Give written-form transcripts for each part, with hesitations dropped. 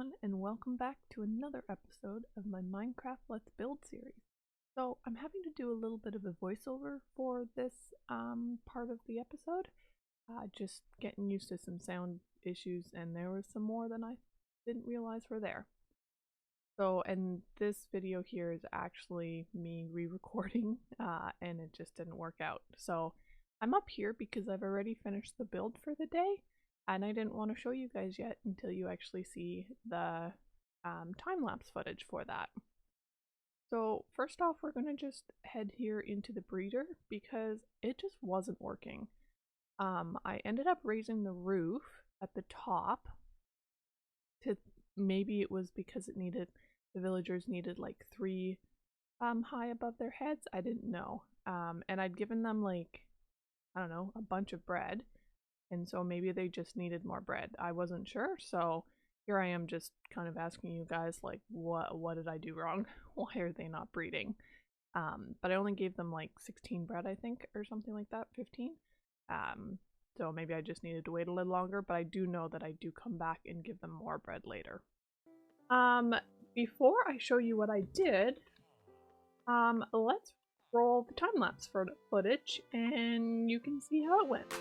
everyone, and welcome back to another episode of my Minecraft Let's Build series. So I'm having to do a little bit of a voiceover for this part of the episode, just getting used to some sound issues, and there was some more than I didn't realize were there. So, and this video here is actually me re-recording, and it just didn't work out. So I'm up here because I've already finished the build for the day, and I didn't want to show you guys yet until you actually see the time-lapse footage for that. So first off, we're going to just head here into the breeder because it just wasn't working. I ended up raising the roof at the top to, maybe it was because the villagers needed like 3 high above their heads. I didn't know. And I'd given them like, I don't know, a bunch of bread. And so maybe they just needed more bread. I wasn't sure, so here I am just kind of asking you guys, like, what did I do wrong? Why are they not breeding? But I only gave them like 16 bread, I think, or something like that, 15. So maybe I just needed to wait a little longer, but I do know that I do come back and give them more bread later. Before I show you what I did, let's roll the time-lapse footage and you can see how it went.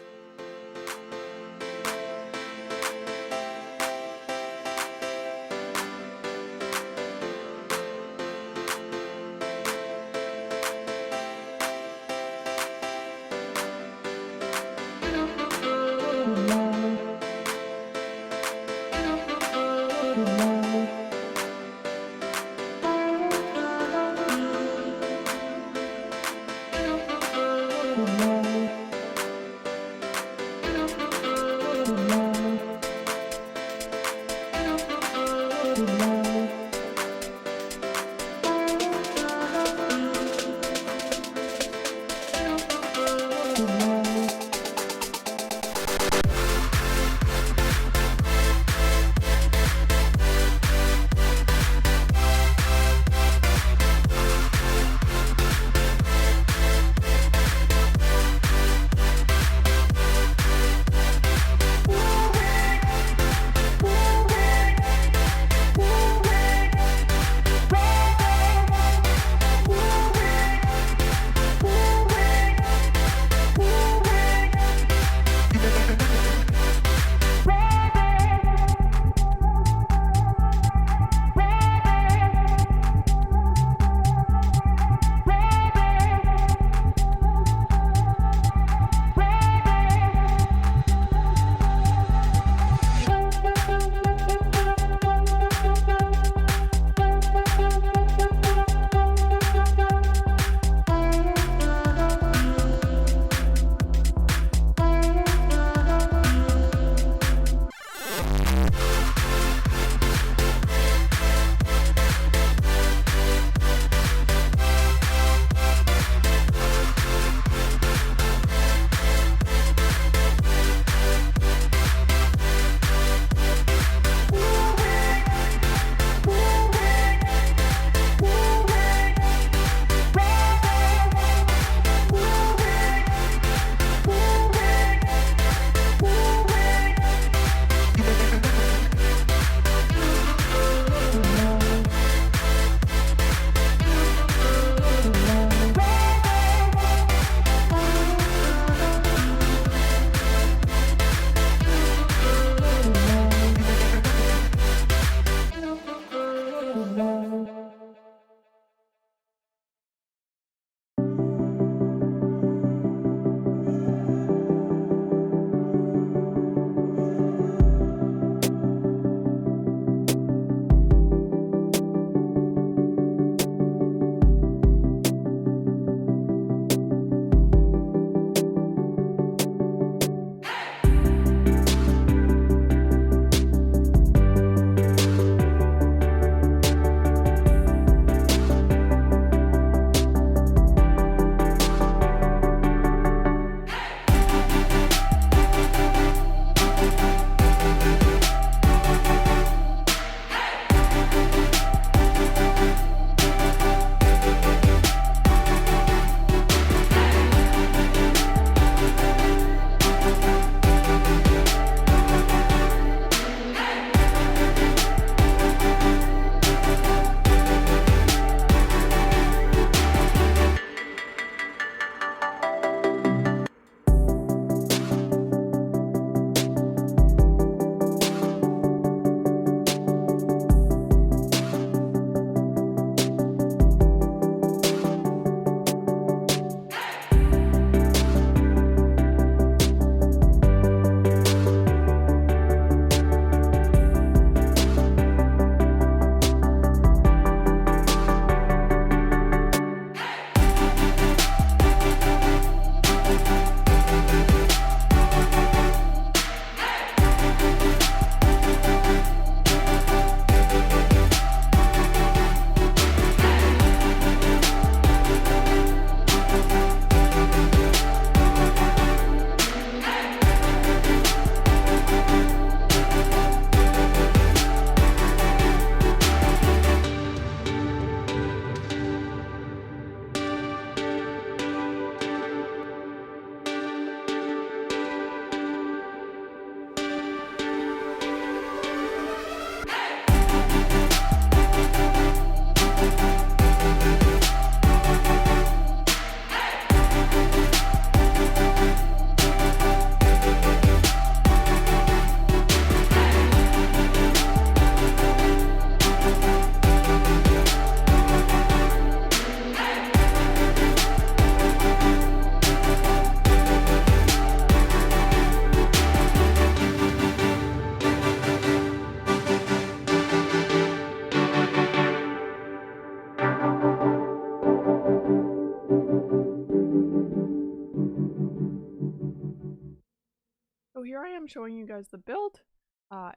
So here I am showing you guys the build.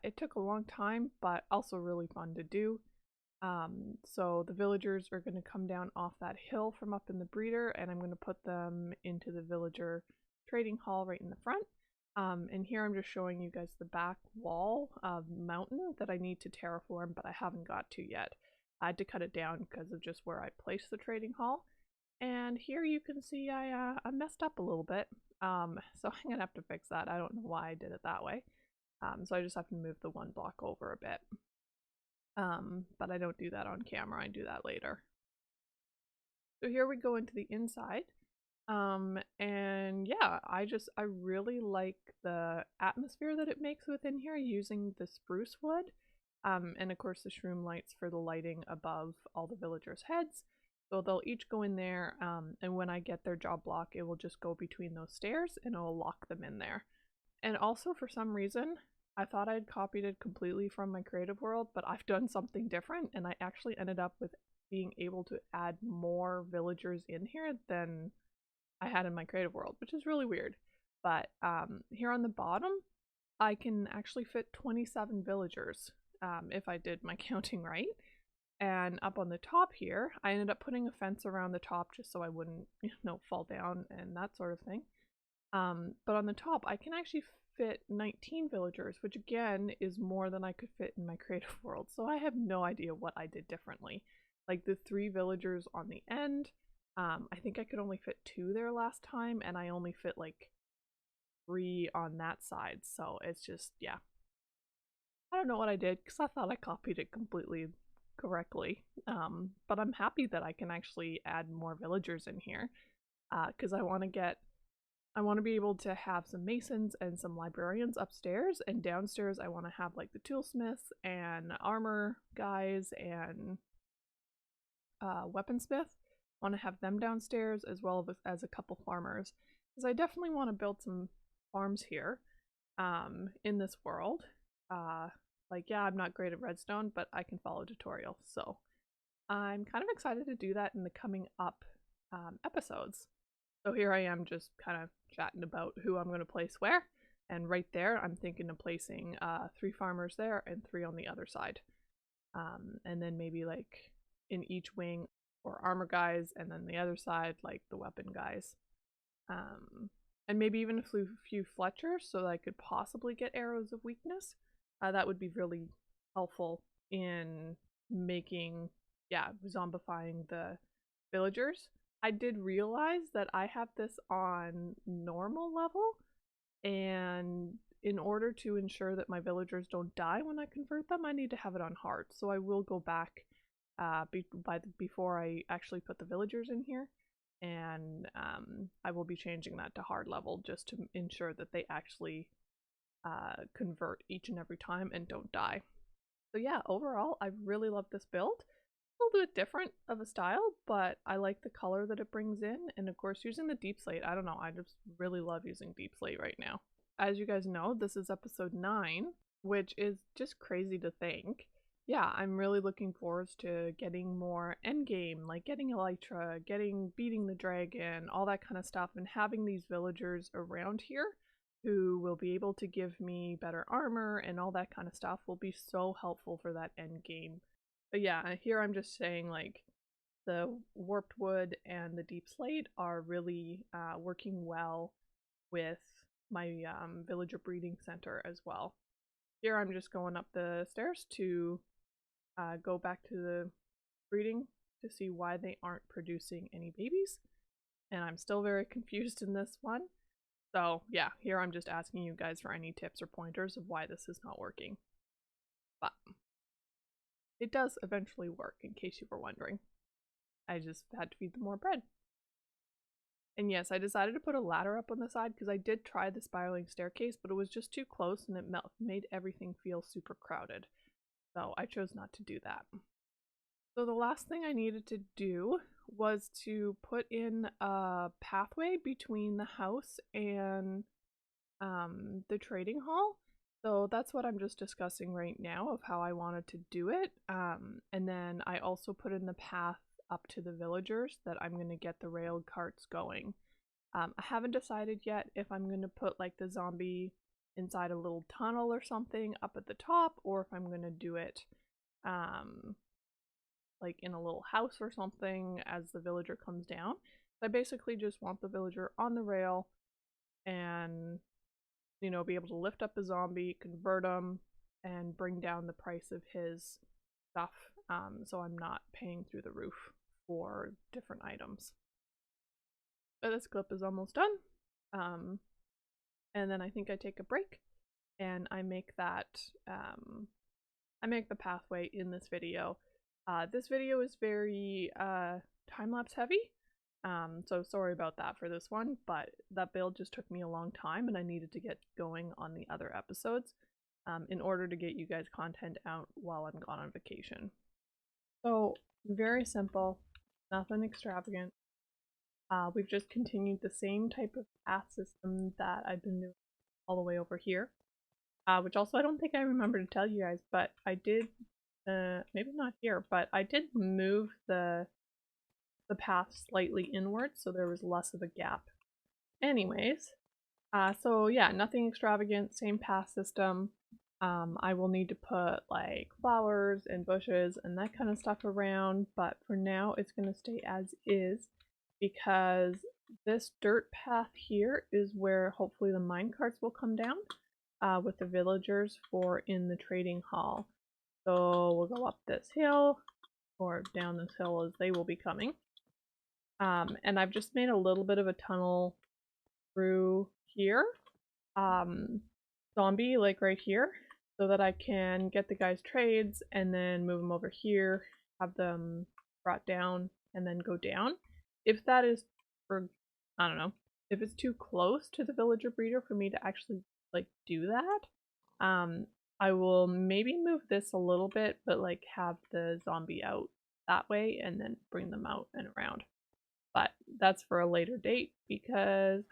It took a long time, but also really fun to do. So the villagers are going to come down off that hill from up in the breeder, and I'm going to put them into the villager trading hall right in the front. And here I'm just showing you guys the back wall of mountain that I need to terraform, but I haven't got to yet. I had to cut it down because of just where I placed the trading hall. And here you can see I messed up a little bit. So I'm gonna have to fix that. I don't know why I did it that way. So I just have to move the one block over a bit. But I don't do that on camera. I do that later. So here we go into the inside. And yeah, I really like the atmosphere that it makes within here using the spruce wood. And of course the shroom lights for the lighting above all the villagers' heads. So they'll each go in there, and when I get their job block, it will just go between those stairs and it will lock them in there. And also, for some reason, I thought I'd copied it completely from my creative world, but I've done something different, and I actually ended up with being able to add more villagers in here than I had in my creative world, which is really weird. But here on the bottom, I can actually fit 27 villagers, if I did my counting right. And up on the top here, I ended up putting a fence around the top just so I wouldn't, fall down and that sort of thing. But on the top, I can actually fit 19 villagers, which again is more than I could fit in my creative world. So I have no idea what I did differently. Like the 3 villagers on the end, I think I could only fit 2 there last time, and I only fit like 3 on that side. So it's just, yeah. I don't know what I did because I thought I copied it completely correctly, but I'm happy that I can actually add more villagers in here, because I want to be able to have some masons and some librarians upstairs, and downstairs I want to have like the toolsmiths and armor guys and weaponsmith. I want to have them downstairs as well as a couple farmers, because I definitely want to build some farms here in this world. Like, yeah, I'm not great at redstone, but I can follow tutorials, so I'm kind of excited to do that in the coming up episodes. So here I am just kind of chatting about who I'm going to place where, and right there I'm thinking of placing 3 farmers there and 3 on the other side. And then maybe like in each wing or armor guys, and then the other side like the weapon guys. And maybe even a few Fletchers so that I could possibly get arrows of weakness. That would be really helpful in making, zombifying the villagers. I did realize that I have this on normal level, and in order to ensure that my villagers don't die when I convert them, I need to have it on hard. So I will go back before I actually put the villagers in here, and I will be changing that to hard level just to ensure that they actually convert each and every time and don't die. So yeah, overall I really love this build. A little bit different of a style, but I like the color that it brings in, and of course using the deep slate. I don't know, I just really love using deep slate right now. As you guys know, this is episode 9, which is just crazy to think. Yeah, I'm really looking forward to getting more endgame, like getting Elytra, beating the dragon, all that kind of stuff, and having these villagers around here who will be able to give me better armor and all that kind of stuff will be so helpful for that end game. But yeah, here I'm just saying like the warped wood and the deep slate are really working well with my villager breeding center as well. Here I'm just going up the stairs to go back to the breeding to see why they aren't producing any babies. And I'm still very confused in this one. So yeah, here I'm just asking you guys for any tips or pointers of why this is not working. But it does eventually work, in case you were wondering. I just had to feed them more bread. And yes, I decided to put a ladder up on the side because I did try the spiraling staircase, but it was just too close and it made everything feel super crowded. So I chose not to do that. So the last thing I needed to do was to put in a pathway between the house and the trading hall. So that's what I'm just discussing right now of how I wanted to do it. And then I also put in the path up to the villagers that I'm going to get the rail carts going. I haven't decided yet if I'm going to put like the zombie inside a little tunnel or something up at the top, or if I'm going to do it like in a little house or something as the villager comes down. I basically just want the villager on the rail and, you know, be able to lift up a zombie, convert him, and bring down the price of his stuff, so I'm not paying through the roof for different items. But this clip is almost done, and then I think I take a break and I make that, I make the pathway in this video. This video is very time-lapse heavy, so sorry about that for this one, but that build just took me a long time and I needed to get going on the other episodes in order to get you guys content out while I'm gone on vacation. So, very simple, nothing extravagant. We've just continued the same type of path system that I've been doing all the way over here, which also I don't think I remember to tell you guys, but I did, maybe not here, but I did move the path slightly inwards so there was less of a gap. Anyways, so yeah, nothing extravagant, same path system. I will need to put like flowers and bushes and that kind of stuff around, but for now it's going to stay as is because this dirt path here is where hopefully the minecarts will come down with the villagers for in the trading hall. So we'll go up this hill or down this hill as they will be coming. And I've just made a little bit of a tunnel through here, zombie like right here, so that I can get the guys' trades and then move them over here, have them brought down, and then go down. If that is, for, I don't know, if it's too close to the villager breeder for me to actually like do that, I will maybe move this a little bit, but like have the zombie out that way and then bring them out and around. But that's for a later date because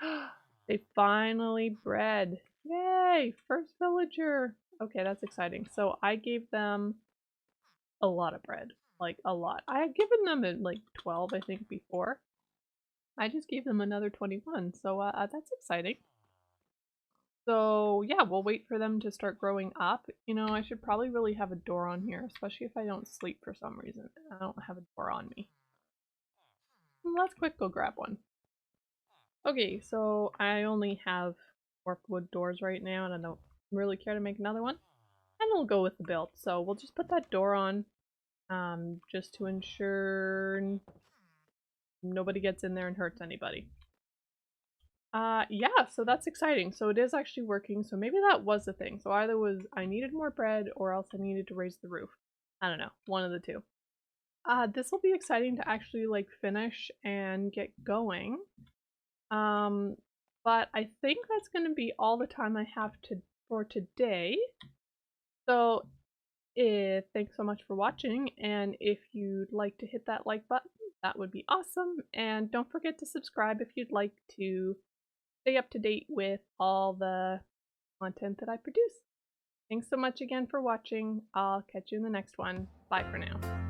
they finally bred. Yay! First villager! Okay, that's exciting. So I gave them a lot of bread. Like, a lot. I had given them like 12, I think, before. I just gave them another 21, so that's exciting. So yeah, we'll wait for them to start growing up. You know, I should probably really have a door on here, especially if I don't sleep for some reason. I don't have a door on me. Let's quick go grab one. Okay, so I only have 4 wood doors right now and I don't really care to make another one. And we'll go with the build. So we'll just put that door on just to ensure nobody gets in there and hurts anybody. Yeah, so that's exciting. So it is actually working. So maybe that was the thing. So either was I needed more bread or else I needed to raise the roof. I don't know, one of the two. This will be exciting to actually like finish and get going. But I think that's going to be all the time I have for today. So thanks so much for watching, and if you'd like to hit that like button, that would be awesome. And don't forget to subscribe if you'd like to stay up to date with all the content that I produce. Thanks so much again for watching. I'll catch you in the next one. Bye for now.